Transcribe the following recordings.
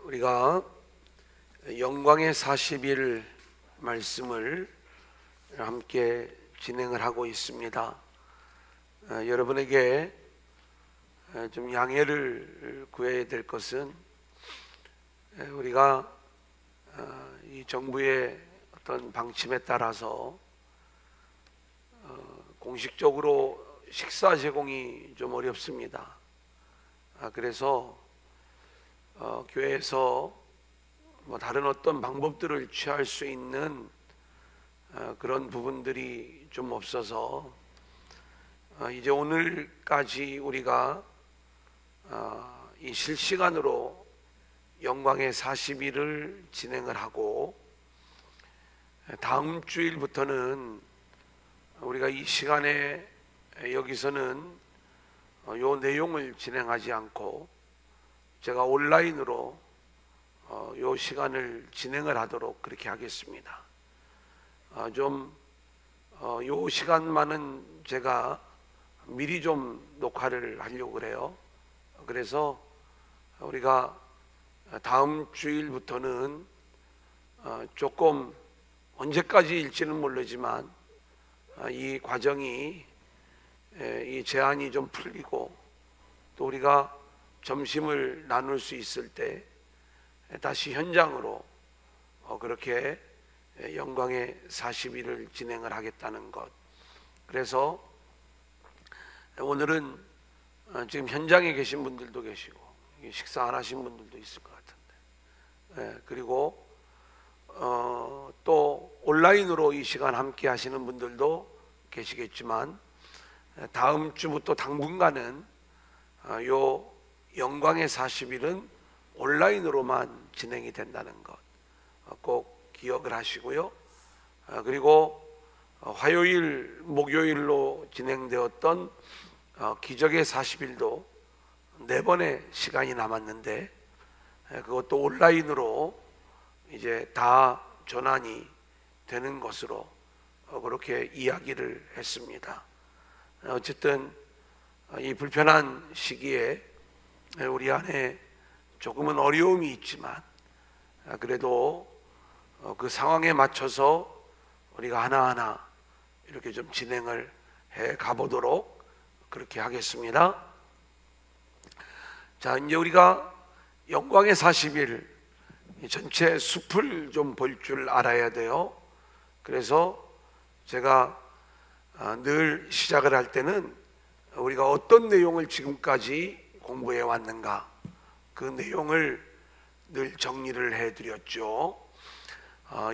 우리가 영광의 40일 말씀을 함께 진행을 하고 있습니다. 여러분에게 좀 양해를 구해야 될 것은 우리가 이 정부의 어떤 방침에 따라서 공식적으로 식사 제공이 좀 어렵습니다. 그래서 교회에서 다른 어떤 방법들을 취할 수 있는 그런 부분들이 좀 없어서 이제 오늘까지 우리가 이 실시간으로 영광의 40일을 진행을 하고, 다음 주일부터는 우리가 이 시간에 여기서는 요 내용을 진행하지 않고 제가 온라인으로 요 시간을 진행을 하도록 그렇게 하겠습니다. 요 시간만은 제가 미리 좀 녹화를 하려고 그래요. 그래서 우리가 다음 주일부터는 조금 언제까지일지는 모르지만 이 과정이 이 제한이 좀 풀리고 또 우리가 점심을 나눌 수 있을 때 다시 현장으로 그렇게 영광의 40일을 진행을 하겠다는 것. 그래서 오늘은 지금 현장에 계신 분들도 계시고 식사 안 하신 분들도 있을 것 같은데, 그리고 또 온라인으로 이 시간 함께 하시는 분들도 계시겠지만 다음 주부터 당분간은 요 영광의 40일은 온라인으로만 진행이 된다는 것 꼭 기억을 하시고요. 그리고 화요일, 목요일로 진행되었던 기적의 40일도 4번의 시간이 남았는데 그것도 온라인으로 이제 다 전환이 되는 것으로 그렇게 이야기를 했습니다. 어쨌든 이 불편한 시기에 우리 안에 조금은 어려움이 있지만 그래도 그 상황에 맞춰서 우리가 하나하나 이렇게 좀 진행을 해 가보도록 그렇게 하겠습니다. 자, 이제 우리가 영광의 40일 전체 숲을 좀 볼 줄 알아야 돼요. 그래서 제가 늘 시작을 할 때는 우리가 어떤 내용을 지금까지 공부해 왔는가 그 내용을 늘 정리를 해드렸죠.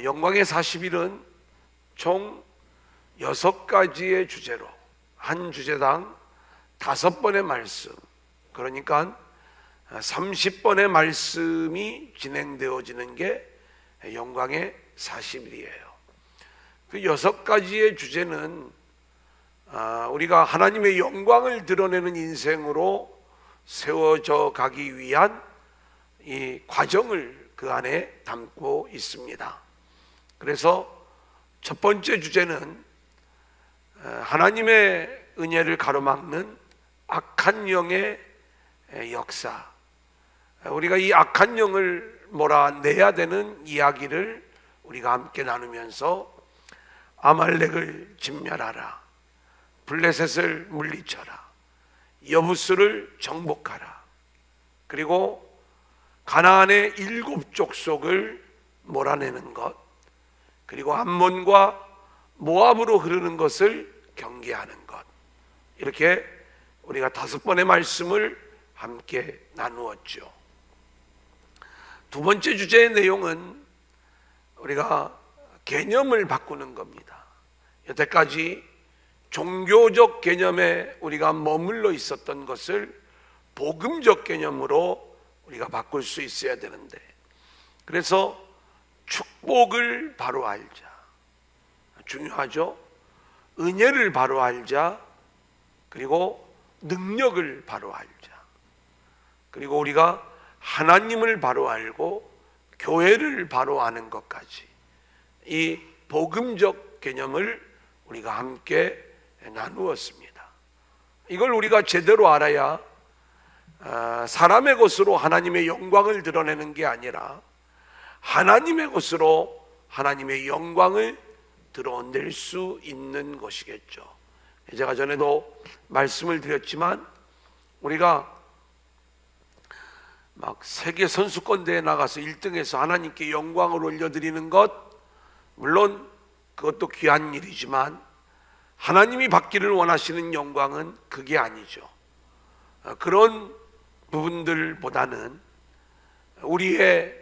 영광의 40일은 총 6가지의 주제로 한 주제당 5번의 말씀, 그러니까 30번의 말씀이 진행되어지는 게 영광의 40일이에요. 그 6가지의 주제는 우리가 하나님의 영광을 드러내는 인생으로 세워져 가기 위한 이 과정을 그 안에 담고 있습니다. 그래서 첫 번째 주제는 하나님의 은혜를 가로막는 악한 영의 역사, 우리가 이 악한 영을 몰아내야 되는 이야기를 우리가 함께 나누면서 아말렉을 진멸하라, 블레셋을 물리쳐라, 여부스를 정복하라, 그리고 가나안의 7 족속을 몰아내는 것, 그리고 암몬과 모압으로 흐르는 것을 경계하는 것, 이렇게 우리가 5번의 말씀을 함께 나누었죠. 두 번째 주제의 내용은 우리가 개념을 바꾸는 겁니다. 여태까지 종교적 개념에 우리가 머물러 있었던 것을 복음적 개념으로 우리가 바꿀 수 있어야 되는데, 그래서 축복을 바로 알자, 중요하죠. 은혜를 바로 알자, 그리고 능력을 바로 알자, 그리고 우리가 하나님을 바로 알고 교회를 바로 아는 것까지 이 복음적 개념을 우리가 함께 나누었습니다. 이걸 우리가 제대로 알아야 사람의 것으로 하나님의 영광을 드러내는 게 아니라 하나님의 것으로 하나님의 영광을 드러낼 수 있는 것이겠죠. 제가 전에도 말씀을 드렸지만 우리가 막 세계 선수권대회에 나가서 1등해서 하나님께 영광을 올려드리는 것, 물론 그것도 귀한 일이지만 하나님이 받기를 원하시는 영광은 그게 아니죠. 그런 부분들보다는 우리의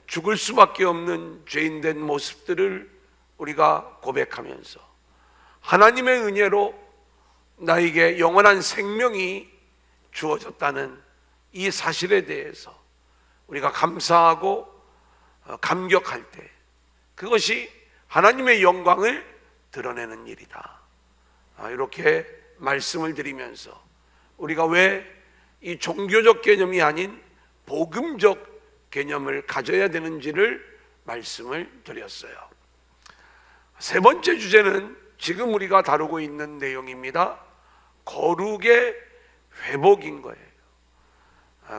죽을 수밖에 없는 죄인된 모습들을 우리가 고백하면서 하나님의 은혜로 나에게 영원한 생명이 주어졌다는 이 사실에 대해서 우리가 감사하고 감격할 때 그것이 하나님의 영광을 드러내는 일이다. 이렇게 말씀을 드리면서 우리가 왜 이 종교적 개념이 아닌 복음적 개념을 가져야 되는지를 말씀을 드렸어요. 세 번째 주제는 지금 우리가 다루고 있는 내용입니다. 거룩의 회복인 거예요.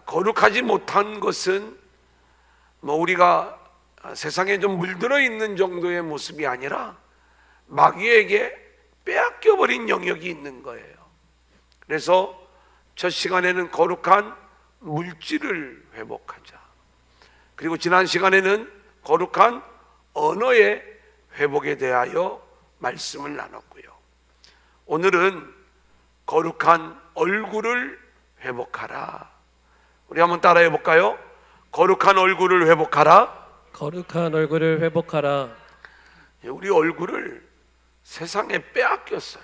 거룩하지 못한 것은 우리가 세상에 좀 물들어 있는 정도의 모습이 아니라 마귀에게 빼앗겨버린 영역이 있는 거예요. 그래서 첫 시간에는 거룩한 물질을 회복하자. 그리고 지난 시간에는 거룩한 언어의 회복에 대하여 말씀을 나눴고요. 오늘은 거룩한 얼굴을 회복하라. 우리 한번 따라해 볼까요? 거룩한 얼굴을 회복하라. 거룩한 얼굴을 회복하라. 우리 얼굴을 세상에 빼앗겼어요.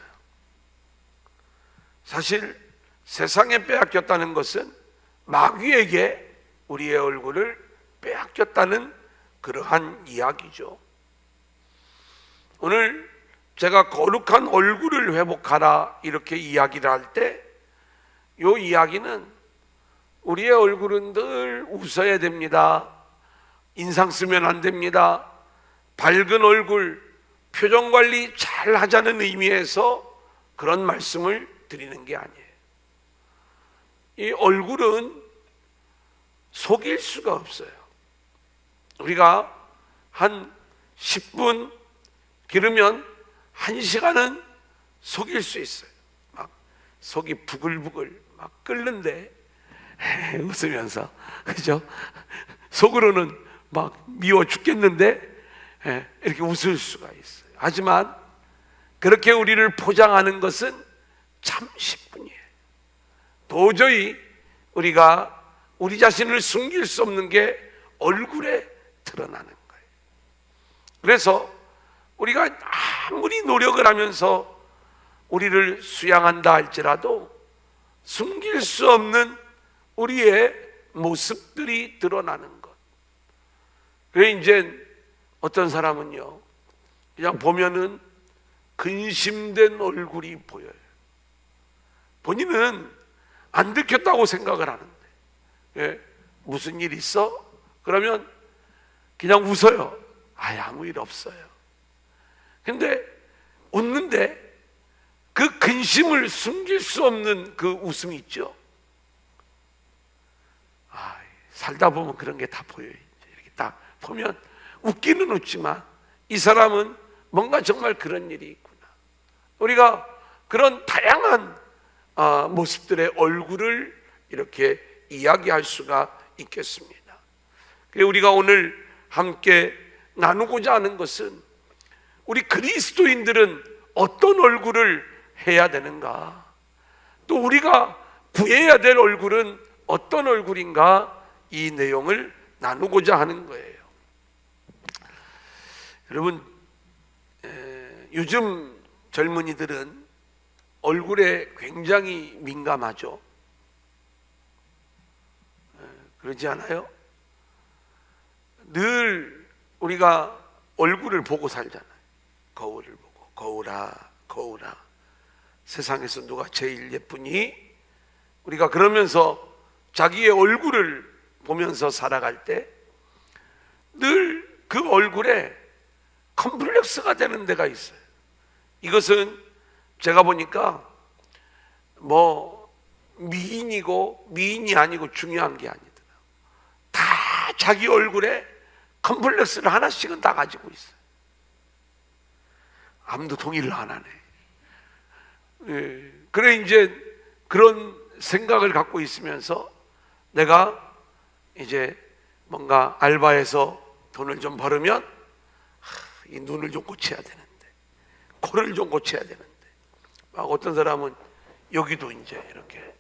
사실 세상에 빼앗겼다는 것은 마귀에게 우리의 얼굴을 빼앗겼다는 그러한 이야기죠. 오늘 제가 거룩한 얼굴을 회복하라 이렇게 이야기를 할 때 이 이야기는 우리의 얼굴은 늘 웃어야 됩니다. 인상 쓰면 안 됩니다. 밝은 얼굴, 표정 관리 잘 하자는 의미에서 그런 말씀을 드리는 게 아니에요. 이 얼굴은 속일 수가 없어요. 우리가 한 10분 기르면 1시간은 속일 수 있어요. 막 속이 부글부글 막 끓는데 웃으면서, 그죠? 속으로는 막 미워 죽겠는데 이렇게 웃을 수가 있어요. 하지만 그렇게 우리를 포장하는 것은 참 10분이에요. 도저히 우리가 우리 자신을 숨길 수 없는 게 얼굴에 드러나는 거예요. 그래서 우리가 아무리 노력을 하면서 우리를 수양한다 할지라도 숨길 수 없는 우리의 모습들이 드러나는 것. 그래 이제 어떤 사람은요, 그냥 보면은 근심된 얼굴이 보여요. 본인은 안 들켰다고 생각을 하는데, 무슨 일 있어? 그러면 그냥 웃어요. 아무 일 없어요. 근데 웃는데 그 근심을 숨길 수 없는 그 웃음이 있죠. 살다 보면 그런 게 다 보여요. 이렇게 딱 보면 웃기는 웃지만 이 사람은 뭔가 정말 그런 일이 있구나. 우리가 그런 다양한 모습들의 얼굴을 이렇게 이야기할 수가 있겠습니다. 우리가 오늘 함께 나누고자 하는 것은 우리 그리스도인들은 어떤 얼굴을 해야 되는가, 또 우리가 구해야 될 얼굴은 어떤 얼굴인가, 이 내용을 나누고자 하는 거예요. 여러분, 요즘 젊은이들은 얼굴에 굉장히 민감하죠. 그러지 않아요? 늘 우리가 얼굴을 보고 살잖아요. 거울을 보고, 거울아, 거울아, 세상에서 누가 제일 예쁘니? 우리가 그러면서 자기의 얼굴을 보면서 살아갈 때 늘 그 얼굴에 컴플렉스가 되는 데가 있어요. 이것은 제가 보니까 미인이고 미인이 아니고 중요한 게 아니더라. 다 자기 얼굴에 컴플렉스를 하나씩은 다 가지고 있어요. 아무도 동의를 안 하네. 예. 그래 이제 그런 생각을 갖고 있으면서 내가 이제 뭔가 알바해서 돈을 좀 벌으면 이 눈을 좀 고쳐야 되는데, 코를 좀 고쳐야 되는데, 막 어떤 사람은 여기도 이제 이렇게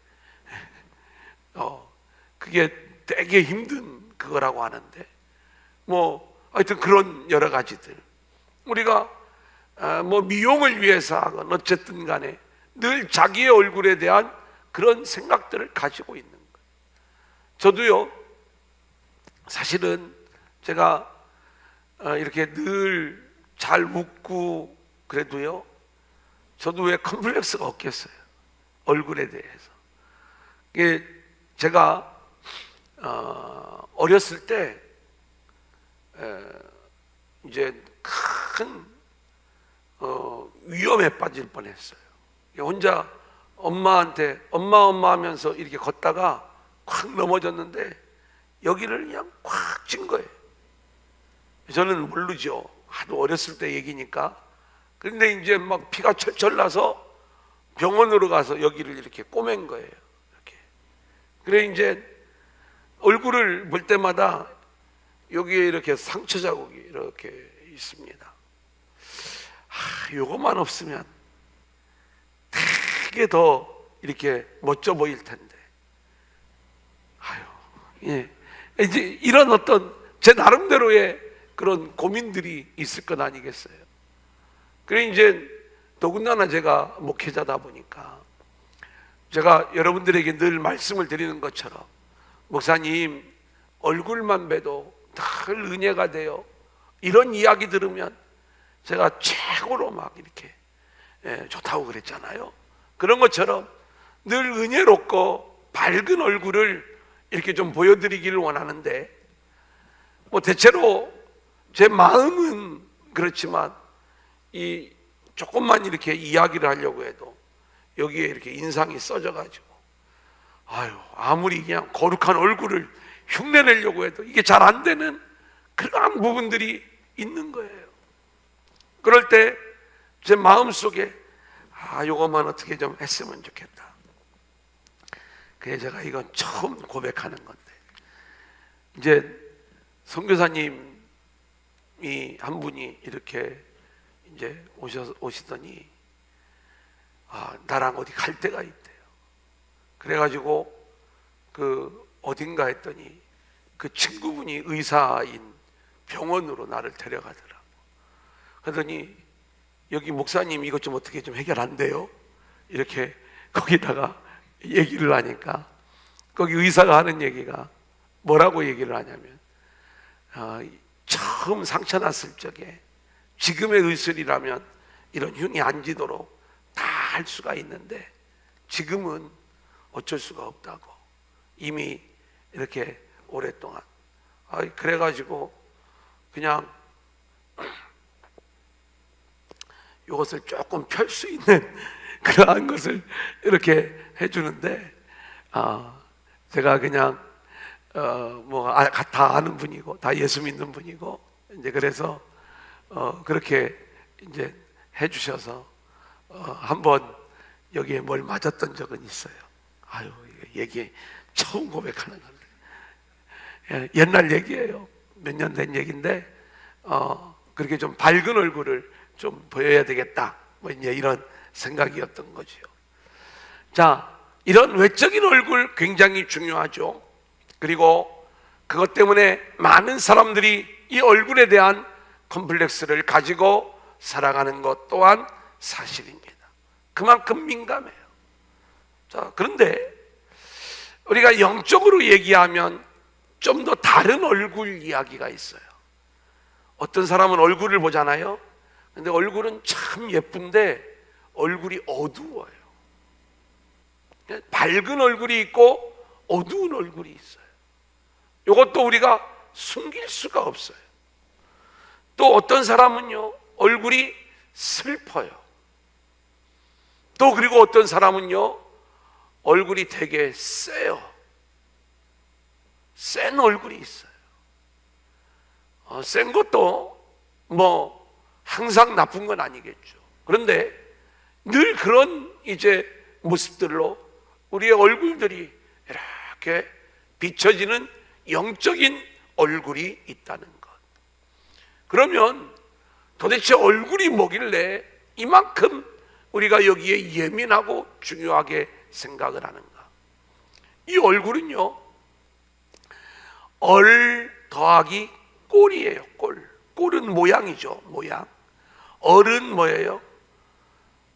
그게 되게 힘든 그거라고 하는데, 뭐 하여튼 그런 여러 가지들 우리가 뭐 미용을 위해서 하건 어쨌든 간에 늘 자기의 얼굴에 대한 그런 생각들을 가지고 있는 거예요. 저도요, 사실은 제가 이렇게 늘 잘 웃고 그래도요, 저도 왜 컴플렉스가 없겠어요, 얼굴에 대해서. 이게 제가 어렸을 때 이제 큰 위험에 빠질 뻔했어요. 혼자 엄마한테 엄마 하면서 이렇게 걷다가 콱 넘어졌는데 여기를 그냥 콱 찐 거예요. 저는 모르죠. 하도 어렸을 때 얘기니까. 그런데 이제 막 피가 철철 나서 병원으로 가서 여기를 이렇게 꼬맨 거예요. 이렇게. 그래 이제 얼굴을 볼 때마다 여기에 이렇게 상처 자국이 이렇게 있습니다. 요것만 없으면 되게 더 이렇게 멋져 보일 텐데. 예. 이제 이런 어떤 제 나름대로의 그런 고민들이 있을 것 아니겠어요. 그래 이제 더군다나 제가 목회자다 보니까 제가 여러분들에게 늘 말씀을 드리는 것처럼, 목사님 얼굴만 봬도 늘 은혜가 돼요, 이런 이야기 들으면 제가 최고로 막 이렇게 좋다고 그랬잖아요. 그런 것처럼 늘 은혜롭고 밝은 얼굴을 이렇게 좀 보여드리기를 원하는데, 뭐 대체로 제 마음은 그렇지만 이 조금만 이렇게 이야기를 하려고 해도 여기에 이렇게 인상이 써져가지고 아무리 그냥 거룩한 얼굴을 흉내내려고 해도 이게 잘 안 되는 그러한 부분들이 있는 거예요. 그럴 때 제 마음속에 요것만 어떻게 좀 했으면 좋겠다. 그래서 제가 이건 처음 고백하는 건데, 이제 선교사님이 한 분이 이렇게 이제 오시더니 나랑 어디 갈 데가 있대요. 그래가지고 그 어딘가 했더니 그 친구분이 의사인 병원으로 나를 데려가더라고. 그러더니 여기 목사님 이것 좀 어떻게 좀 해결 안 돼요? 이렇게 거기다가 얘기를 하니까 거기 의사가 하는 얘기가 뭐라고 얘기를 하냐면, 처음 상처 났을 적에 지금의 의술이라면 이런 흉이 안 지도록 다 할 수가 있는데 지금은 어쩔 수가 없다고, 이미 이렇게 오랫동안. 그래가지고 그냥 이것을 조금 펼 수 있는 그러한 것을 이렇게 해주는데, 제가 그냥 다 아는 분이고 다 예수 믿는 분이고 이제 그래서 그렇게 이제 해주셔서 한번 여기에 뭘 맞았던 적은 있어요. 얘기 처음 고백하는 건데, 옛날 얘기예요. 몇 년 된 얘기인데 그렇게 좀 밝은 얼굴을 좀 보여야 되겠다, 뭐 이제 이런 생각이었던 거지요. 자, 이런 외적인 얼굴 굉장히 중요하죠. 그리고 그것 때문에 많은 사람들이 이 얼굴에 대한 컴플렉스를 가지고 살아가는 것 또한 사실입니다. 그만큼 민감해요. 자, 그런데 우리가 영적으로 얘기하면 좀 더 다른 얼굴 이야기가 있어요. 어떤 사람은 얼굴을 보잖아요. 근데 얼굴은 참 예쁜데 얼굴이 어두워요. 밝은 얼굴이 있고 어두운 얼굴이 있어요. 이것도 우리가 숨길 수가 없어요. 또 어떤 사람은요, 얼굴이 슬퍼요. 또 그리고 어떤 사람은요, 얼굴이 되게 세요. 센 얼굴이 있어요. 센 것도 뭐 항상 나쁜 건 아니겠죠. 그런데 늘 그런 이제 모습들로 우리의 얼굴들이 이렇게 비춰지는 영적인 얼굴이 있다는 것. 그러면 도대체 얼굴이 뭐길래 이만큼 우리가 여기에 예민하고 중요하게 생각을 하는가? 이 얼굴은요, 얼 더하기 꼴이에요. 꼴은 모양이죠. 모양. 얼은 뭐예요?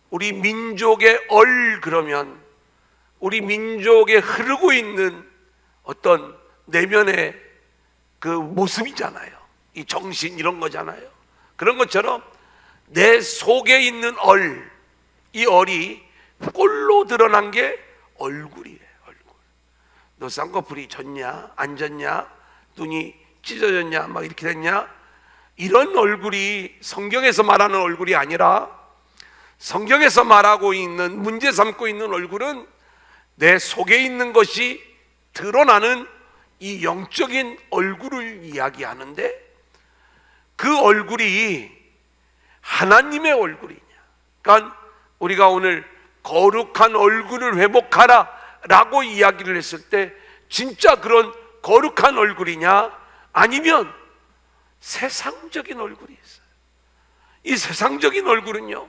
우리 민족의 얼 그러면 우리 민족에 흐르고 있는 어떤 내면의 그 모습이잖아요. 이 정신 이런 거잖아요. 그런 것처럼 내 속에 있는 얼, 이 얼이 꼴로 드러난 게 얼굴이에요. 얼굴. 너 쌍꺼풀이 졌냐? 안 졌냐? 눈이 찢어졌냐? 막 이렇게 됐냐? 이런 얼굴이 성경에서 말하는 얼굴이 아니라 성경에서 말하고 있는, 문제 삼고 있는 얼굴은 내 속에 있는 것이 드러나는 이 영적인 얼굴을 이야기하는데, 그 얼굴이 하나님의 얼굴이냐? 그러니까 우리가 오늘 거룩한 얼굴을 회복하라 라고 이야기를 했을 때 진짜 그런 거룩한 얼굴이냐? 아니면 세상적인 얼굴이 있어요. 이 세상적인 얼굴은요,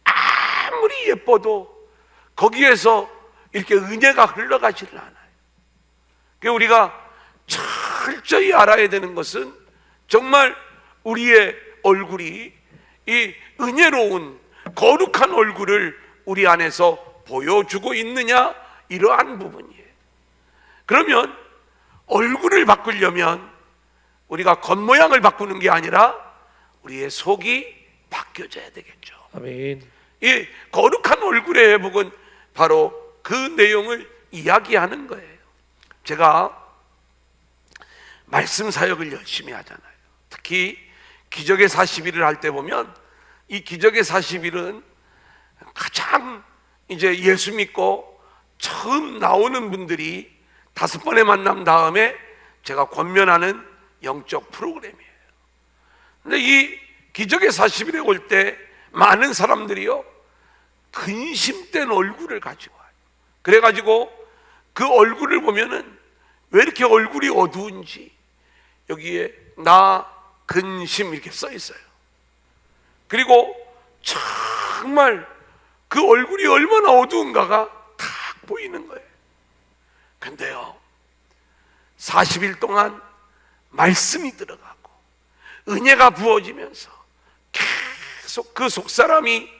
아무리 예뻐도 거기에서 이렇게 은혜가 흘러가지를 않아요. 그러니까 우리가 철저히 알아야 되는 것은 정말 우리의 얼굴이 이 은혜로운 거룩한 얼굴을 우리 안에서 보여주고 있느냐, 이러한 부분이에요. 그러면 얼굴을 바꾸려면 우리가 겉모양을 바꾸는 게 아니라 우리의 속이 바뀌어져야 되겠죠. 아멘. 이 거룩한 얼굴의 회복은 바로 그 내용을 이야기하는 거예요. 제가 말씀 사역을 열심히 하잖아요. 특히 기적의 40일을 할 때 보면 이 기적의 40일은 가장 이제 예수 믿고 처음 나오는 분들이 5번의 만남 다음에 제가 권면하는 영적 프로그램이에요. 근데 이 기적의 40일에 올 때 많은 사람들이요, 근심된 얼굴을 가지고 와요. 그래가지고 그 얼굴을 보면은 왜 이렇게 얼굴이 어두운지 여기에 나 근심 이렇게 써 있어요. 그리고 정말 그 얼굴이 얼마나 어두운가가 딱 보이는 거예요. 근데요, 40일 동안 말씀이 들어가고 은혜가 부어지면서 계속 그 속사람이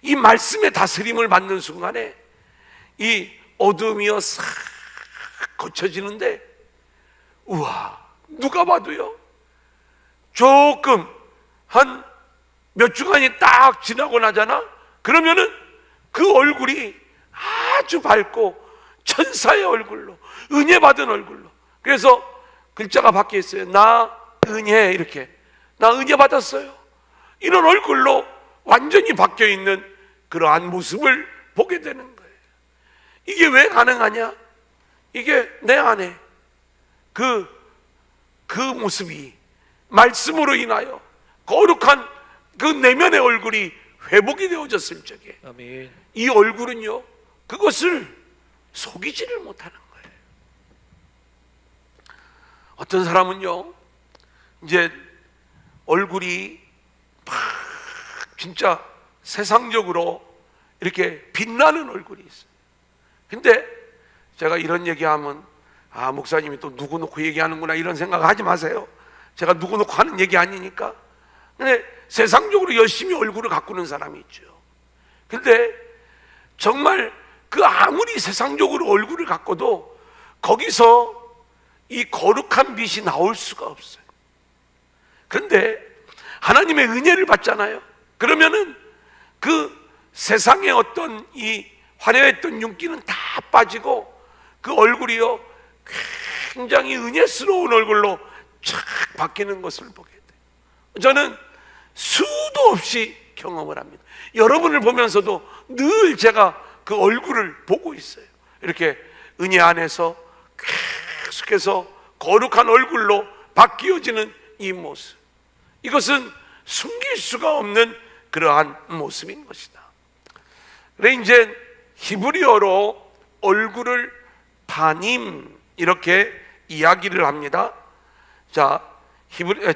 이 말씀의 다스림을 받는 순간에 이 어둠이요 싹 거쳐지는데, 우와, 누가 봐도요 조금 한 몇 주간이 딱 지나고 나잖아. 그러면은 그 얼굴이 아주 밝고 천사의 얼굴로, 은혜 받은 얼굴로. 그래서 글자가 바뀌어 있어요. 나 은혜, 이렇게. 나 은혜 받았어요. 이런 얼굴로 완전히 바뀌어 있는 그러한 모습을 보게 되는 거예요. 이게 왜 가능하냐? 이게 내 안에 그 모습이 말씀으로 인하여 거룩한 그 내면의 얼굴이 회복이 되어졌을 적에 아멘. 이 얼굴은요, 그것을 속이지를 못하는 거예요. 어떤 사람은요, 이제 얼굴이 막 진짜 세상적으로 이렇게 빛나는 얼굴이 있어요. 근데 제가 이런 얘기하면, 아, 목사님이 또 누구 놓고 얘기하는구나 이런 생각 하지 마세요. 제가 누구 놓고 하는 얘기 아니니까. 근데 세상적으로 열심히 얼굴을 가꾸는 사람이 있죠. 근데 정말 그 아무리 세상적으로 얼굴을 가꿔도 거기서 이 거룩한 빛이 나올 수가 없어요. 그런데 하나님의 은혜를 받잖아요. 그러면은 그 세상의 어떤 이 화려했던 윤기는 다 빠지고 그 얼굴이요 굉장히 은혜스러운 얼굴로 쫙 바뀌는 것을 보게 돼요. 저는 수도 없이 경험을 합니다. 여러분을 보면서도 늘 제가 그 얼굴을 보고 있어요. 이렇게 은혜 안에서 계속해서 거룩한 얼굴로 바뀌어지는 이 모습, 이것은 숨길 수가 없는 그러한 모습인 것이다. 그래 이제 히브리어로 얼굴을 파님 이렇게 이야기를 합니다. 자,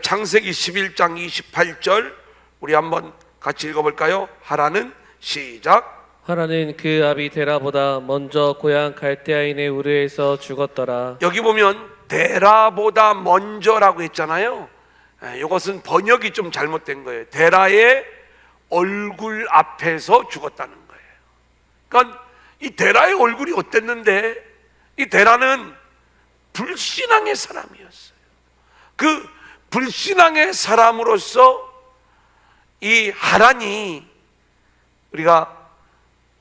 창세기 11장 28절 우리 한번 같이 읽어볼까요? 하라는 시작. 하라는 그 아비 데라보다 먼저 고향 갈대아인의 우르에서 죽었더라. 여기 보면 데라보다 먼저라고 했잖아요. 이것은 번역이 좀 잘못된 거예요. 데라의 얼굴 앞에서 죽었다는 거예요. 그러니까 이 데라의 얼굴이 어땠는데, 이 데라는 불신앙의 사람이었어요. 그 불신앙의 사람으로서 이 하란이, 우리가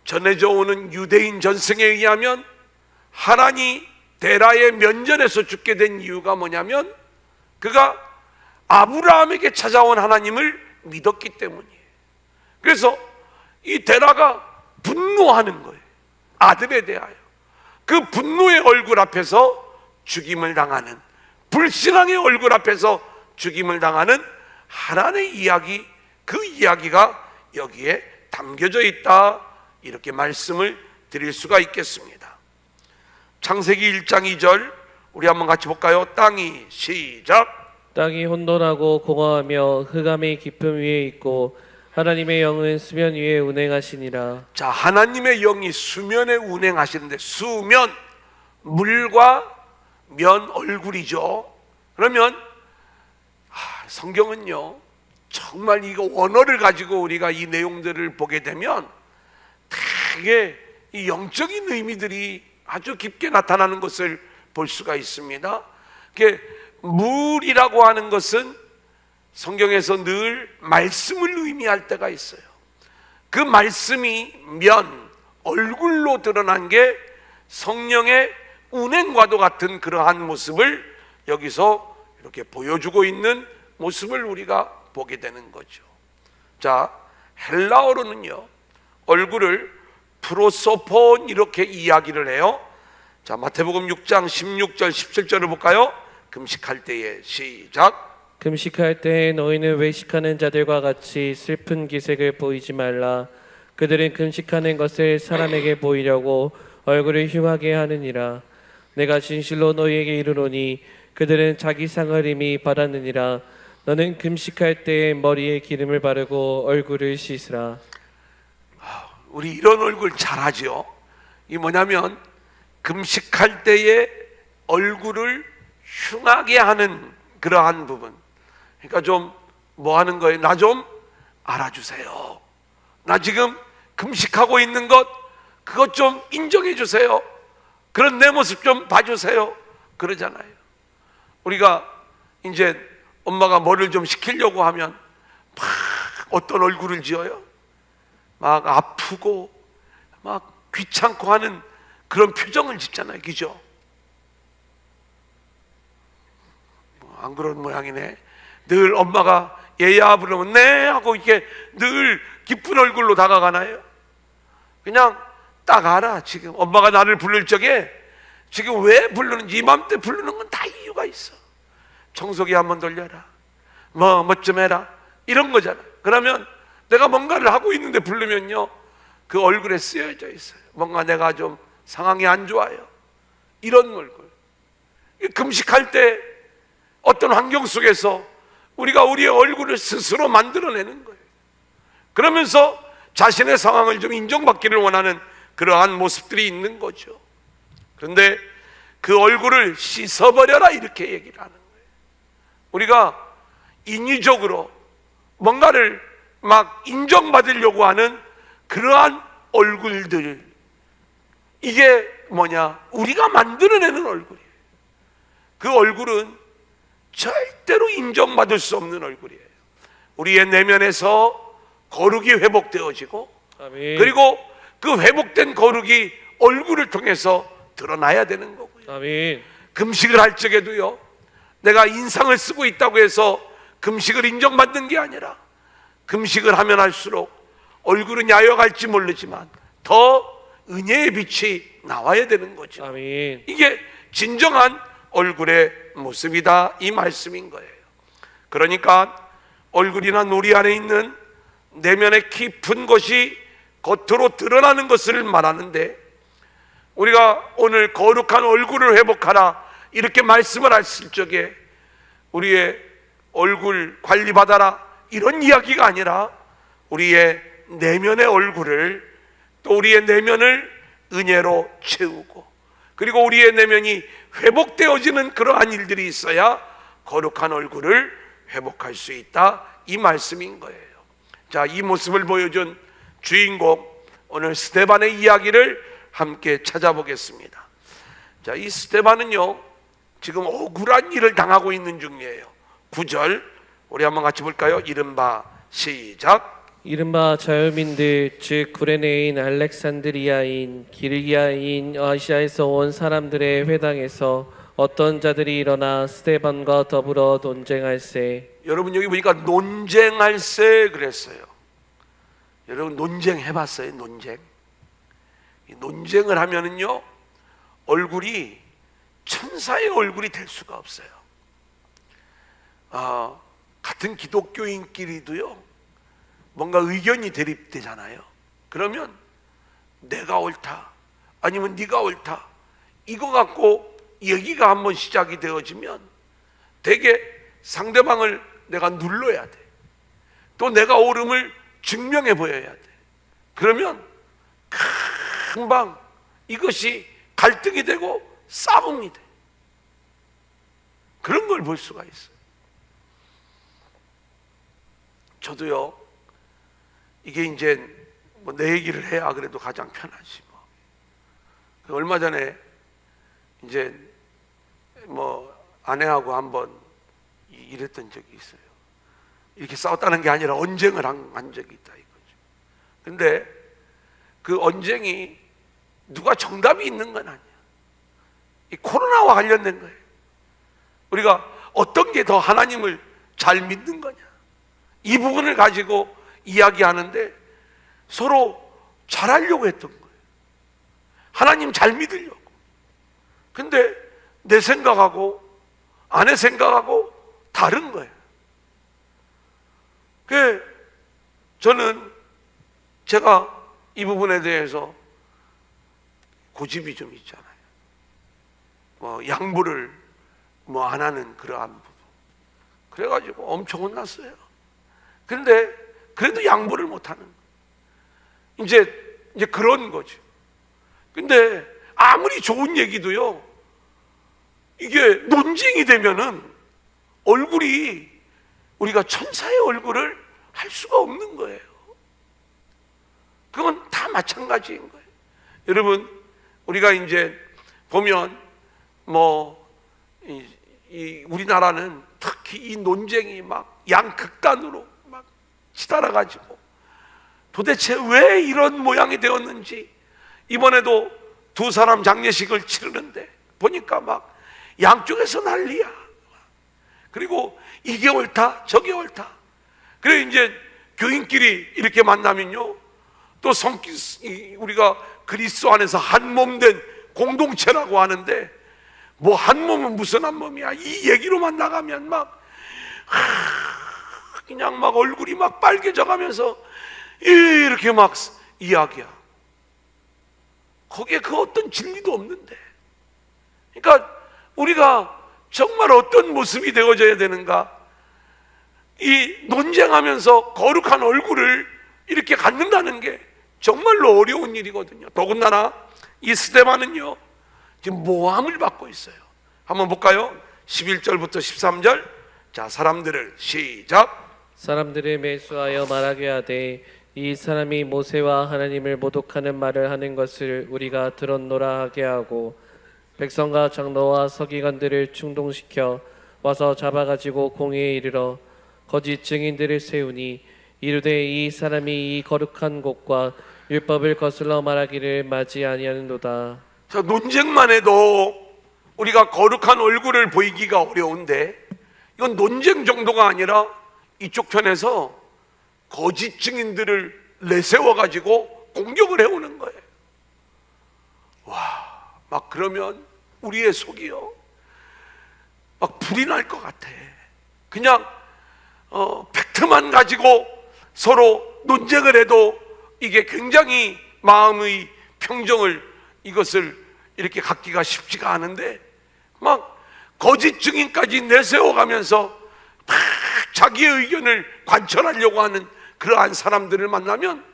전해져 오는 유대인 전승에 의하면 하란이 데라의 면전에서 죽게 된 이유가 뭐냐면 그가 아브라함에게 찾아온 하나님을 믿었기 때문이에요. 그래서 이 데라가 분노하는 거예요. 아들에 대하여. 그 분노의 얼굴 앞에서 죽임을 당하는, 불신앙의 얼굴 앞에서 죽임을 당하는 하란의 이야기, 그 이야기가 여기에 담겨져 있다, 이렇게 말씀을 드릴 수가 있겠습니다. 창세기 1장 2절 우리 한번 같이 볼까요? 땅이 시작. 땅이 혼돈하고 공허하며 흑암이 깊음 위에 있고 하나님의 영은 수면 위에 운행하시니라. 자, 하나님의 영이 수면에 운행하시는데, 수면, 물과 면, 얼굴이죠. 그러면 성경은요 정말 이거 원어를 가지고 우리가 이 내용들을 보게 되면 되게 이 영적인 의미들이 아주 깊게 나타나는 것을 볼 수가 있습니다. 물이라고 하는 것은 성경에서 늘 말씀을 의미할 때가 있어요. 그 말씀이 면, 얼굴로 드러난 게 성령의 운행과도 같은 그러한 모습을 여기서 이렇게 보여주고 있는 모습을 우리가 보게 되는 거죠. 자, 헬라어로는요 얼굴을 프로소폰 이렇게 이야기를 해요. 자, 마태복음 6장 16절 17절을 볼까요? 금식할 때에 시작. 금식할 때 너희는 외식하는 자들과 같이 슬픈 기색을 보이지 말라. 그들은 금식하는 것을 사람에게 보이려고 얼굴을 흉하게 하느니라. 내가 진실로 너희에게 이르노니 그들은 자기 상을 이미 받았느니라. 너는 금식할 때 머리에 기름을 바르고 얼굴을 씻으라. 우리 이런 얼굴 잘하죠. 이 뭐냐면 금식할 때에 얼굴을 흉하게 하는 그러한 부분. 그러니까 좀 뭐 하는 거예요? 나 좀 알아주세요. 나 지금 금식하고 있는 것, 그것 좀 인정해 주세요. 그런 내 모습 좀 봐주세요. 그러잖아요. 우리가 이제 엄마가 뭐를 좀 시키려고 하면 막 어떤 얼굴을 지어요? 막 아프고 막 귀찮고 하는 그런 표정을 짓잖아요. 그죠? 안 그런 모양이네. 늘 엄마가 얘야 부르면 네 하고 이렇게 늘 기쁜 얼굴로 다가가나요? 그냥 딱 알아. 지금 엄마가 나를 부를 적에 지금 왜 부르는지, 이맘때 부르는 건 다 이유가 있어. 청소기 한번 돌려라, 뭐 좀 해라, 이런 거잖아. 그러면 내가 뭔가를 하고 있는데 부르면요 그 얼굴에 쓰여져 있어요. 뭔가 내가 좀 상황이 안 좋아요, 이런 얼굴. 금식할 때 어떤 환경 속에서 우리가 우리의 얼굴을 스스로 만들어내는 거예요. 그러면서 자신의 상황을 좀 인정받기를 원하는 그러한 모습들이 있는 거죠. 그런데 그 얼굴을 씻어버려라, 이렇게 얘기를 하는 거예요. 우리가 인위적으로 뭔가를 막 인정받으려고 하는 그러한 얼굴들, 이게 뭐냐? 우리가 만들어내는 얼굴이에요. 그 얼굴은 절대로 인정받을 수 없는 얼굴이에요. 우리의 내면에서 거룩이 회복되어지고, 아멘. 그리고 그 회복된 거룩이 얼굴을 통해서 드러나야 되는 거고요. 아멘. 금식을 할 적에도요 내가 인상을 쓰고 있다고 해서 금식을 인정받는 게 아니라, 금식을 하면 할수록 얼굴은 야여갈지 모르지만 더 은혜의 빛이 나와야 되는 거죠. 아멘. 이게 진정한 얼굴의 모습이다, 이 말씀인 거예요. 그러니까 얼굴이나 우리 안에 있는 내면의 깊은 것이 겉으로 드러나는 것을 말하는데, 우리가 오늘 거룩한 얼굴을 회복하라 이렇게 말씀을 하실 적에 우리의 얼굴 관리받아라 이런 이야기가 아니라 우리의 내면의 얼굴을, 또 우리의 내면을 은혜로 채우고, 그리고 우리의 내면이 회복되어지는 그러한 일들이 있어야 거룩한 얼굴을 회복할 수 있다, 이 말씀인 거예요. 자, 이 모습을 보여준 주인공, 오늘 스데반의 이야기를 함께 찾아보겠습니다. 자, 이 스데반은요 지금 억울한 일을 당하고 있는 중이에요. 9절 우리 한번 같이 볼까요? 이른바 시작. 이른바 자유민들 즉 구레네인 알렉산드리아인 기르기아인 아시아에서 온 사람들의 회당에서 어떤 자들이 일어나 스데반과 더불어 논쟁할세. 여러분 여기 보니까 논쟁할세 그랬어요. 여러분 논쟁 해봤어요? 논쟁. 논쟁을 하면은요 얼굴이 천사의 얼굴이 될 수가 없어요. 같은 기독교인끼리도요 뭔가 의견이 대립되잖아요. 그러면 내가 옳다 아니면 네가 옳다 이거 갖고 얘기가 한번 시작이 되어지면 되게 상대방을 내가 눌러야 돼. 또 내가 옳음을 증명해 보여야 돼. 그러면 금방 이것이 갈등이 되고 싸움이 돼. 그런 걸 볼 수가 있어요. 저도요 이게 이제 뭐 내 얘기를 해야 그래도 가장 편하지 뭐. 얼마 전에 이제 뭐 아내하고 한번 이랬던 적이 있어요. 이렇게 싸웠다는 게 아니라 언쟁을 한 적이 있다 이거죠. 근데 그 언쟁이 누가 정답이 있는 건 아니야. 이 코로나와 관련된 거예요. 우리가 어떤 게 더 하나님을 잘 믿는 거냐, 이 부분을 가지고 이야기하는데 서로 잘하려고 했던 거예요. 하나님 잘 믿으려고. 근데 내 생각하고 아내 생각하고 다른 거예요. 그 저는 제가 이 부분에 대해서 고집이 좀 있잖아요. 뭐 양보를 뭐 안 하는 그러한 부분. 그래가지고 엄청 혼났어요. 근데 그래도 양보를 못 하는 거예요. 이제 그런 거죠. 근데 아무리 좋은 얘기도요, 이게 논쟁이 되면은 얼굴이 우리가 천사의 얼굴을 할 수가 없는 거예요. 그건 다 마찬가지인 거예요. 여러분, 우리가 이제 보면 뭐 이 우리나라는 특히 이 논쟁이 막 양극단으로 막 치달아 가지고 도대체 왜 이런 모양이 되었는지, 이번에도 두 사람 장례식을 치르는데 보니까 막 양쪽에서 난리야. 그리고 이게 옳다 저게 옳다. 그래 이제 교인끼리 이렇게 만나면요, 또 우리가 그리스도 안에서 한 몸 된 공동체라고 하는데, 뭐 한 몸은 무슨 한 몸이야, 이 얘기로만 나가면 막 그냥 막 얼굴이 막 빨개져 가면서 이렇게 막 이야기야. 거기에 그 어떤 진리도 없는데. 그러니까 우리가 정말 어떤 모습이 되어져야 되는가, 이 논쟁하면서 거룩한 얼굴을 이렇게 갖는다는 게 정말로 어려운 일이거든요. 더군다나 이 스데반은요 지금 모함을 받고 있어요. 한번 볼까요? 11절부터 13절. 자, 사람들을 시작. 사람들을 매수하여 말하게 하되 이 사람이 모세와 하나님을 모독하는 말을 하는 것을 우리가 들었노라 하게 하고, 백성과 장로와 서기관들을 충동시켜 와서 잡아가지고 공회에 이르러 거짓 증인들을 세우니 이르되 이 사람이 이 거룩한 곳과 율법을 거슬러 말하기를 마지 아니하는도다. 자, 논쟁만 해도 우리가 거룩한 얼굴을 보이기가 어려운데, 이건 논쟁 정도가 아니라 이쪽 편에서 거짓 증인들을 내세워 가지고 공격을 해오는 거예요. 막 그러면 우리의 속이요 막 불이 날 것 같아. 그냥 팩트만 가지고 서로 논쟁을 해도 이게 굉장히 마음의 평정을 이것을 이렇게 갖기가 쉽지가 않은데 막 거짓 증인까지 내세워가면서 막 자기의 의견을 관철하려고 하는 그러한 사람들을 만나면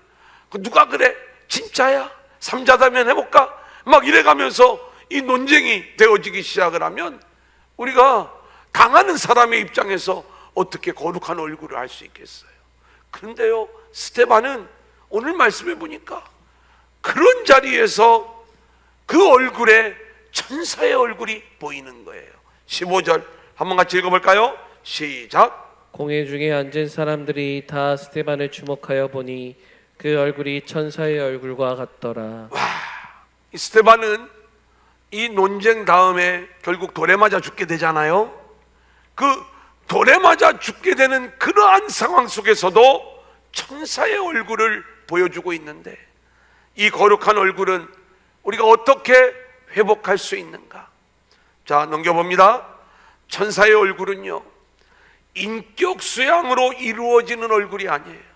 누가 그래? 진짜야? 삼자다면 해볼까? 막 이래가면서 이 논쟁이 되어지기 시작을 하면 우리가 당하는 사람의 입장에서 어떻게 거룩한 얼굴을 할 수 있겠어요? 그런데요, 스데반은 오늘 말씀해 보니까 그런 자리에서 그 얼굴에 천사의 얼굴이 보이는 거예요. 15절 한번 같이 읽어볼까요? 시작. 공회 중에 앉은 사람들이 다 스데반을 주목하여 보니 그 얼굴이 천사의 얼굴과 같더라. 이 스데반은 이 논쟁 다음에 결국 돌에 맞아 죽게 되잖아요. 그 돌에 맞아 죽게 되는 그러한 상황 속에서도 천사의 얼굴을 보여주고 있는데 이 거룩한 얼굴은 우리가 어떻게 회복할 수 있는가? 자, 넘겨봅니다. 천사의 얼굴은요, 인격 수양으로 이루어지는 얼굴이 아니에요.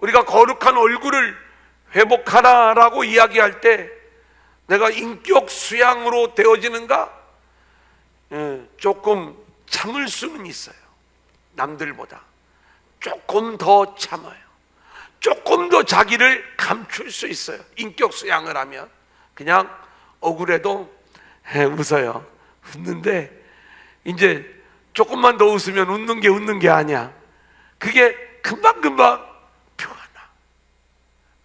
우리가 거룩한 얼굴을 회복하라라고 이야기할 때 내가 인격 수양으로 되어지는가? 조금 참을 수는 있어요. 남들보다 조금 더 참아요. 조금 더 자기를 감출 수 있어요. 인격 수양을 하면 그냥 억울해도 웃어요. 웃는데 이제 조금만 더 웃으면 웃는 게 아니야. 그게 금방금방 표가 나.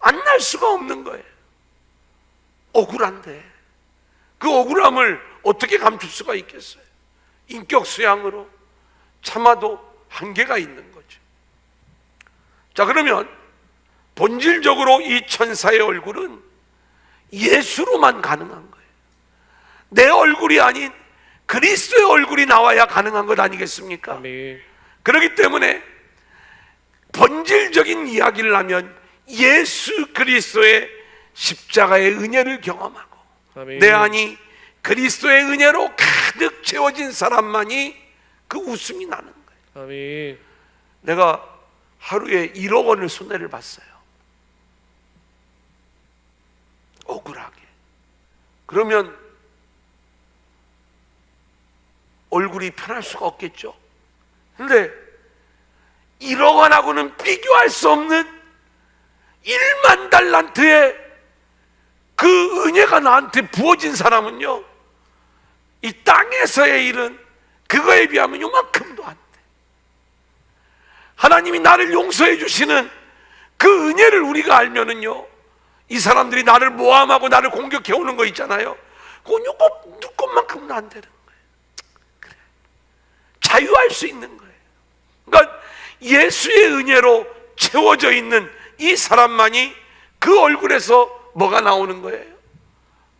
안 날 수가 없는 거예요. 억울한데 그 억울함을 어떻게 감출 수가 있겠어요? 인격 수양으로 참아도 한계가 있는 거죠. 자, 그러면 본질적으로 이 천사의 얼굴은 예수로만 가능한 거예요. 내 얼굴이 아닌 그리스도의 얼굴이 나와야 가능한 것 아니겠습니까? 아멘. 그렇기 때문에 본질적인 이야기를 하면 예수 그리스도의 십자가의 은혜를 경험하고 아멘. 내 안이 그리스도의 은혜로 가득 채워진 사람만이 그 웃음이 나는 거예요. 아멘. 내가 하루에 1억 원을 손해를 봤어요. 억울하게. 그러면 얼굴이 편할 수가 없겠죠. 근데 1억 원하고는 비교할 수 없는 1만 달란트의 그 은혜가 나한테 부어진 사람은요, 이 땅에서의 일은 그거에 비하면 요만큼도 안 돼. 하나님이 나를 용서해 주시는 그 은혜를 우리가 알면은요, 이 사람들이 나를 모함하고 나를 공격해 오는 거 있잖아요. 그건 요거 누것만큼도 안 되는 거예요. 그래. 자유할 수 있는 거예요. 그러니까 예수의 은혜로 채워져 있는 이 사람만이 그 얼굴에서 뭐가 나오는 거예요?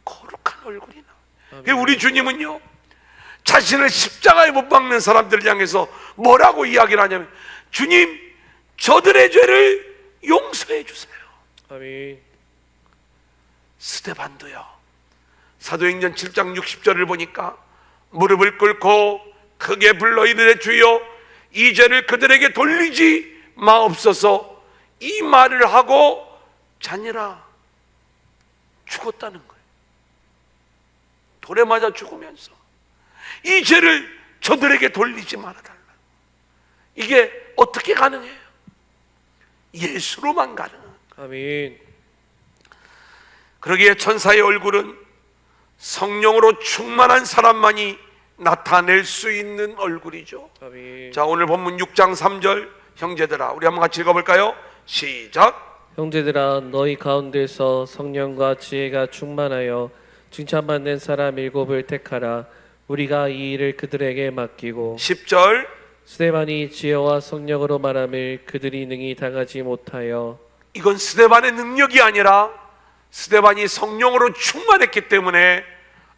거룩한 얼굴이 나와요. 우리 주님은요, 자신을 십자가에 못 박는 사람들을 향해서 뭐라고 이야기를 하냐면, 주님, 저들의 죄를 용서해 주세요. 아멘. 스데반도요, 사도행전 7장 60절을 보니까 무릎을 꿇고 크게 불러 이르되 주여 이 죄를 그들에게 돌리지 마옵소서, 이 말을 하고 자니라 죽었다는 거예요. 돌에 맞아 죽으면서 이 죄를 저들에게 돌리지 말아달라. 이게 어떻게 가능해요? 예수로만 가능한 거예요. 아멘. 그러기에 천사의 얼굴은 성령으로 충만한 사람만이 나타낼 수 있는 얼굴이죠. 아멘. 자, 오늘 본문 6장 3절 형제들아, 우리 한번 같이 읽어볼까요? 시작. 형제들아, 너희 가운데서 성령과 지혜가 충만하여 칭찬받는 사람 7을 택하라. 우리가 이 일을 그들에게 맡기고. 10절. 스데반이 지혜와 성령으로 말함을 그들이 능히 당하지 못하여. 이건 스데반의 능력이 아니라 스데반이 성령으로 충만했기 때문에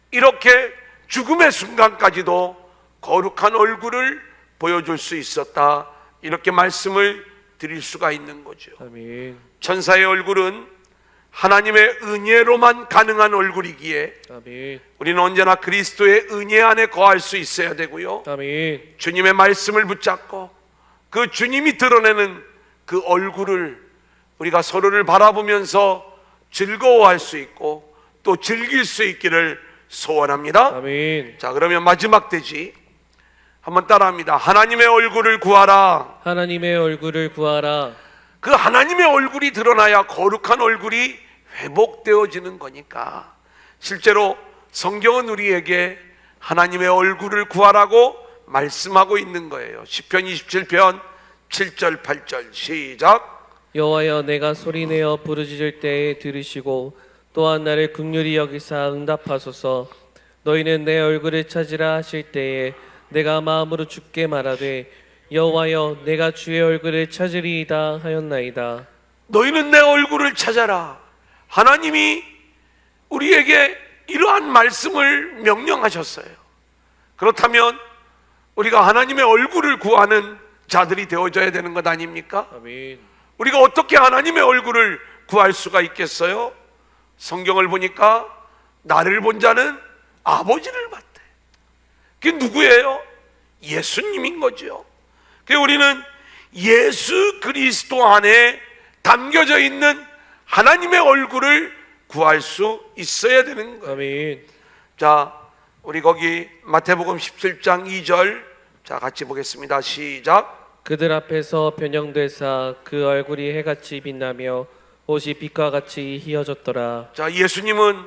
이렇게 죽음의 순간까지도 거룩한 얼굴을 보여줄 수 있었다, 이렇게 말씀을 드릴 수가 있는 거죠. 아멘. 천사의 얼굴은 하나님의 은혜로만 가능한 얼굴이기에 아멘. 우리는 언제나 그리스도의 은혜 안에 거할 수 있어야 되고요, 아멘. 주님의 말씀을 붙잡고 그 주님이 드러내는 그 얼굴을 우리가 서로를 바라보면서 즐거워할 수 있고 또 즐길 수 있기를 소원합니다. 아멘. 자, 그러면 마지막 대지 한번 따라합니다. 하나님의 얼굴을 구하라. 하나님의 얼굴을 구하라. 그 하나님의 얼굴이 드러나야 거룩한 얼굴이 회복되어지는 거니까 실제로 성경은 우리에게 하나님의 얼굴을 구하라고 말씀하고 있는 거예요. 시편 27편 7절 8절 시작. 여호와여, 내가 소리내어 부르짖을 때에 들으시고 또한 나를 긍휼히 여기사 응답하소서. 너희는 내 얼굴을 찾으라 하실 때에 내가 마음으로 주께 말하되 여호와여, 내가 주의 얼굴을 찾으리이다 하였나이다. 너희는 내 얼굴을 찾아라. 하나님이 우리에게 이러한 말씀을 명령하셨어요. 그렇다면 우리가 하나님의 얼굴을 구하는 자들이 되어져야 되는 것 아닙니까? 아멘. 우리가 어떻게 하나님의 얼굴을 구할 수가 있겠어요? 성경을 보니까 나를 본 자는 아버지를 봤대. 그게 누구예요? 예수님인 거죠. 우리는 예수 그리스도 안에 담겨져 있는 하나님의 얼굴을 구할 수 있어야 되는 거예요. 아멘. 자, 우리 거기 마태복음 17장 2절 자 같이 보겠습니다. 시작. 그들 앞에서 변형되사 그 얼굴이 해같이 빛나며 옷이 빛과 같이 희어졌더라. 자, 예수님은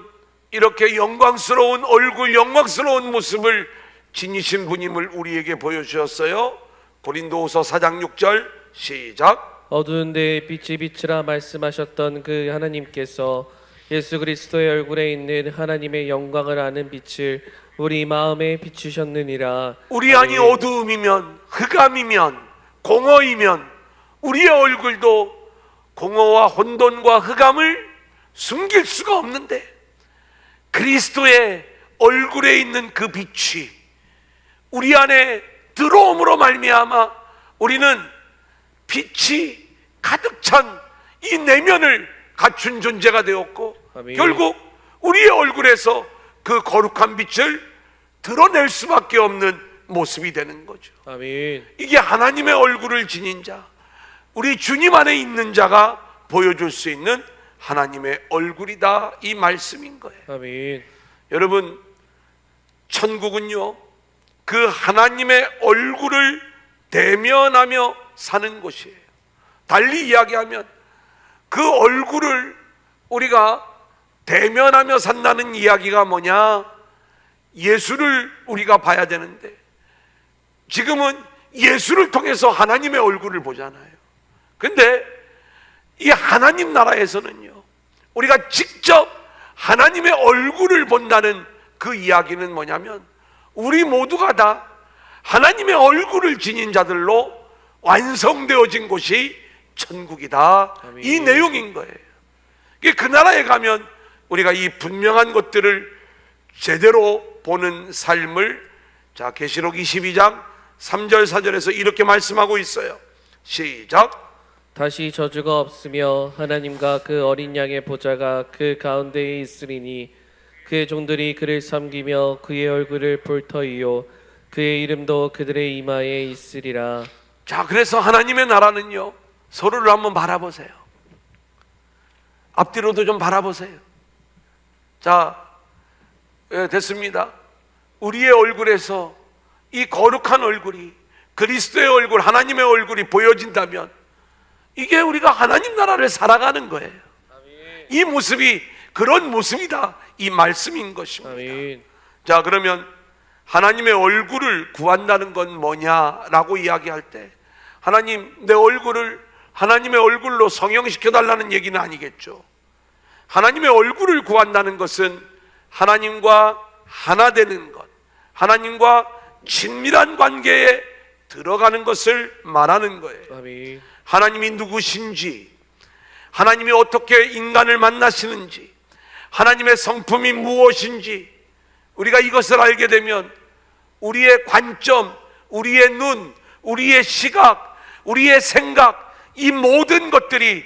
이렇게 영광스러운 얼굴, 영광스러운 모습을 지니신 분임을 우리에게 보여주셨어요. 고린도후서 4장 6절 시작. 어두운 데에 빛이 비치라 말씀하셨던 그 하나님께서 예수 그리스도의 얼굴에 있는 하나님의 영광을 아는 빛을 우리 마음에 비추셨느니라. 우리 안이 어두움이면, 흑암이면, 공허이면 우리의 얼굴도 공허와 혼돈과 흑암을 숨길 수가 없는데 그리스도의 얼굴에 있는 그 빛이 우리 안에 들어옴으로 말미암아 우리는 빛이 가득 찬 이 내면을 갖춘 존재가 되었고 아멘. 결국 우리의 얼굴에서 그 거룩한 빛을 드러낼 수밖에 없는 모습이 되는 거죠. 아멘. 이게 하나님의 얼굴을 지닌 자, 우리 주님 안에 있는 자가 보여줄 수 있는 하나님의 얼굴이다, 이 말씀인 거예요. 아멘. 여러분, 천국은요 그 하나님의 얼굴을 대면하며 사는 곳이에요. 달리 이야기하면 그 얼굴을 우리가 대면하며 산다는 이야기가 뭐냐? 예수를 우리가 봐야 되는데 지금은 예수를 통해서 하나님의 얼굴을 보잖아요. 근데 이 하나님 나라에서는요 우리가 직접 하나님의 얼굴을 본다는 그 이야기는 뭐냐면 우리 모두가 다 하나님의 얼굴을 지닌 자들로 완성되어진 곳이 천국이다, 아멘. 이 내용인 거예요. 그 나라에 가면 우리가 이 분명한 것들을 제대로 보는 삶을 자 계시록 22장 3절 4절에서 이렇게 말씀하고 있어요. 시작. 다시 저주가 없으며 하나님과 그 어린 양의 보좌가 그 가운데에 있으리니 그의 종들이 그를 섬기며 그의 얼굴을 볼 터이요 그의 이름도 그들의 이마에 있으리라. 자, 그래서 하나님의 나라는요 서로를 한번 바라보세요. 앞뒤로도 좀 바라보세요. 자, 됐습니다. 우리의 얼굴에서 이 거룩한 얼굴이 그리스도의 얼굴, 하나님의 얼굴이 보여진다면 이게 우리가 하나님 나라를 살아가는 거예요. 이 모습이 그런 모습이다, 이 말씀인 것입니다. 아멘. 자, 그러면 하나님의 얼굴을 구한다는 건 뭐냐라고 이야기할 때 하나님, 내 얼굴을 하나님의 얼굴로 성형시켜 달라는 얘기는 아니겠죠. 하나님의 얼굴을 구한다는 것은 하나님과 하나 되는 것, 하나님과 친밀한 관계에 들어가는 것을 말하는 거예요. 아멘. 하나님이 누구신지, 하나님이 어떻게 인간을 만나시는지, 하나님의 성품이 무엇인지 우리가 이것을 알게 되면 우리의 관점, 우리의 눈, 우리의 시각, 우리의 생각, 이 모든 것들이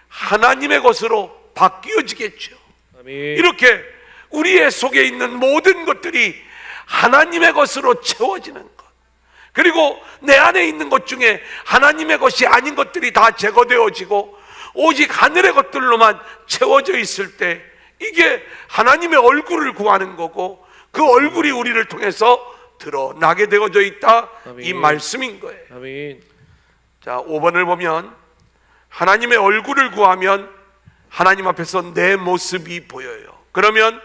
하나님의 것으로 바뀌어지겠죠. 아멘. 이렇게 우리의 속에 있는 모든 것들이 하나님의 것으로 채워지는 것, 그리고 내 안에 있는 것 중에 하나님의 것이 아닌 것들이 다 제거되어지고 오직 하늘의 것들로만 채워져 있을 때, 이게 하나님의 얼굴을 구하는 거고 그 얼굴이 우리를 통해서 드러나게 되어져 있다, 아멘. 이 말씀인 거예요. 아멘. 자, 5번을 보면 하나님의 얼굴을 구하면 하나님 앞에서 내 모습이 보여요. 그러면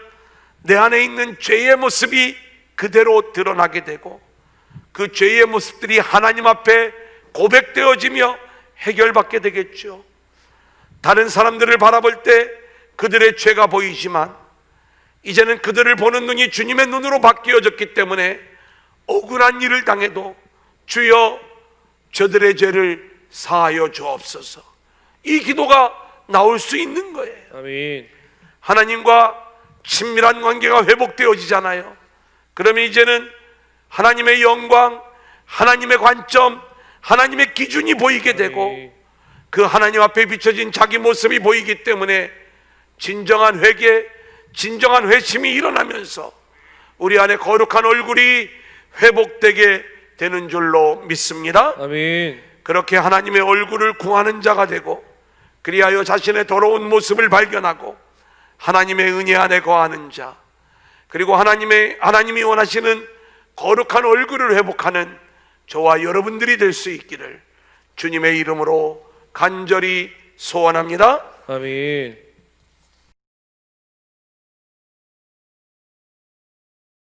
내 안에 있는 죄의 모습이 그대로 드러나게 되고 그 죄의 모습들이 하나님 앞에 고백되어지며 해결받게 되겠죠. 다른 사람들을 바라볼 때 그들의 죄가 보이지만 이제는 그들을 보는 눈이 주님의 눈으로 바뀌어졌기 때문에 억울한 일을 당해도 주여 저들의 죄를 사하여 주옵소서, 이 기도가 나올 수 있는 거예요. 아멘. 하나님과 친밀한 관계가 회복되어지잖아요. 그러면 이제는 하나님의 영광, 하나님의 관점, 하나님의 기준이 보이게 되고 아멘. 그 하나님 앞에 비춰진 자기 모습이 보이기 때문에 진정한 회개, 진정한 회심이 일어나면서 우리 안에 거룩한 얼굴이 회복되게 되는 줄로 믿습니다. 아멘. 그렇게 하나님의 얼굴을 구하는 자가 되고 그리하여 자신의 더러운 모습을 발견하고 하나님의 은혜 안에 거하는 자, 그리고 하나님이 원하시는 거룩한 얼굴을 회복하는 저와 여러분들이 될 수 있기를 주님의 이름으로 간절히 소원합니다. 아멘.